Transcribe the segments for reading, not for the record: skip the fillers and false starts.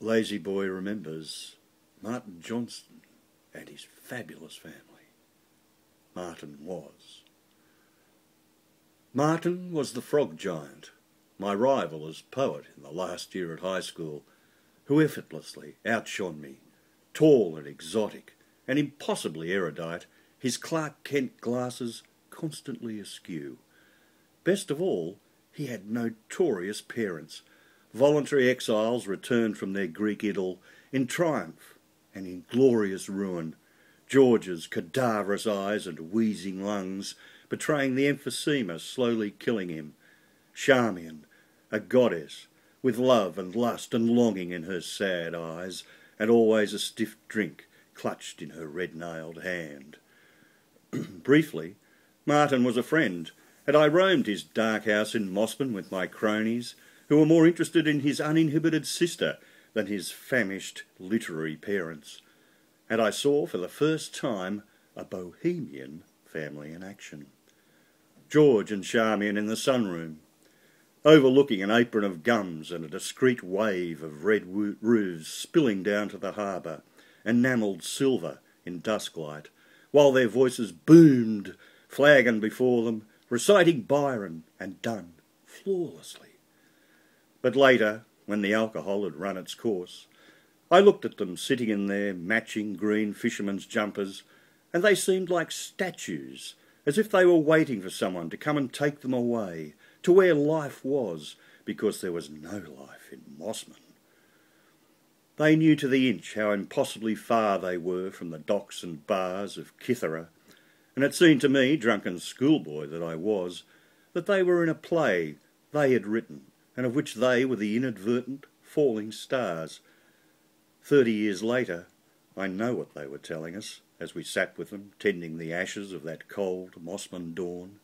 Lazyboy remembers Martin Johnston and his fabulous family. Martin was the frog giant, my rival as poet in the last year at high school, who effortlessly outshone me, tall and exotic and impossibly erudite, his Clark Kent glasses constantly askew. Best of all, he had notorious parents, voluntary exiles returned from their Greek idyll in triumph and in glorious ruin, George's cadaverous eyes and wheezing lungs betraying the emphysema slowly killing him, Charmian, a goddess, with love and lust and longing in her sad eyes, and always a stiff drink clutched in her red-nailed hand. Briefly, Martin was a friend, and I roamed his dark house in Mossman with my cronies, who were more interested in his uninhibited sister than his famished literary parents. And I saw for the first time a bohemian family in action. George and Charmian in the sunroom, overlooking an apron of gums and a discreet wave of red roofs spilling down to the harbour, enamelled silver in dusklight, while their voices boomed, flagon before them, reciting Byron, and done flawlessly. But later, when the alcohol had run its course, I looked at them sitting in their matching green fishermen's jumpers, and they seemed like statues, as if they were waiting for someone to come and take them away to where life was, because there was no life in Mossman. They knew to the inch how impossibly far they were from the docks and bars of Kithera, and it seemed to me, drunken schoolboy that I was, that they were in a play they had written, and of which they were the inadvertent falling stars. 30 years later, I know what they were telling us, as we sat with them, tending the ashes of that cold Mossman dawn,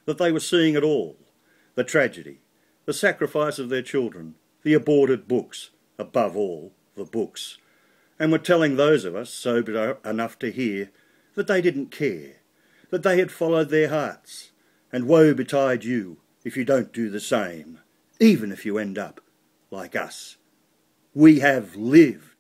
that they were seeing it all, the tragedy, the sacrifice of their children, the aborted books, above all, the books, and were telling those of us, sober enough to hear, that they didn't care, that they had followed their hearts, and woe betide you if you don't do the same, even if you end up like us. We have lived.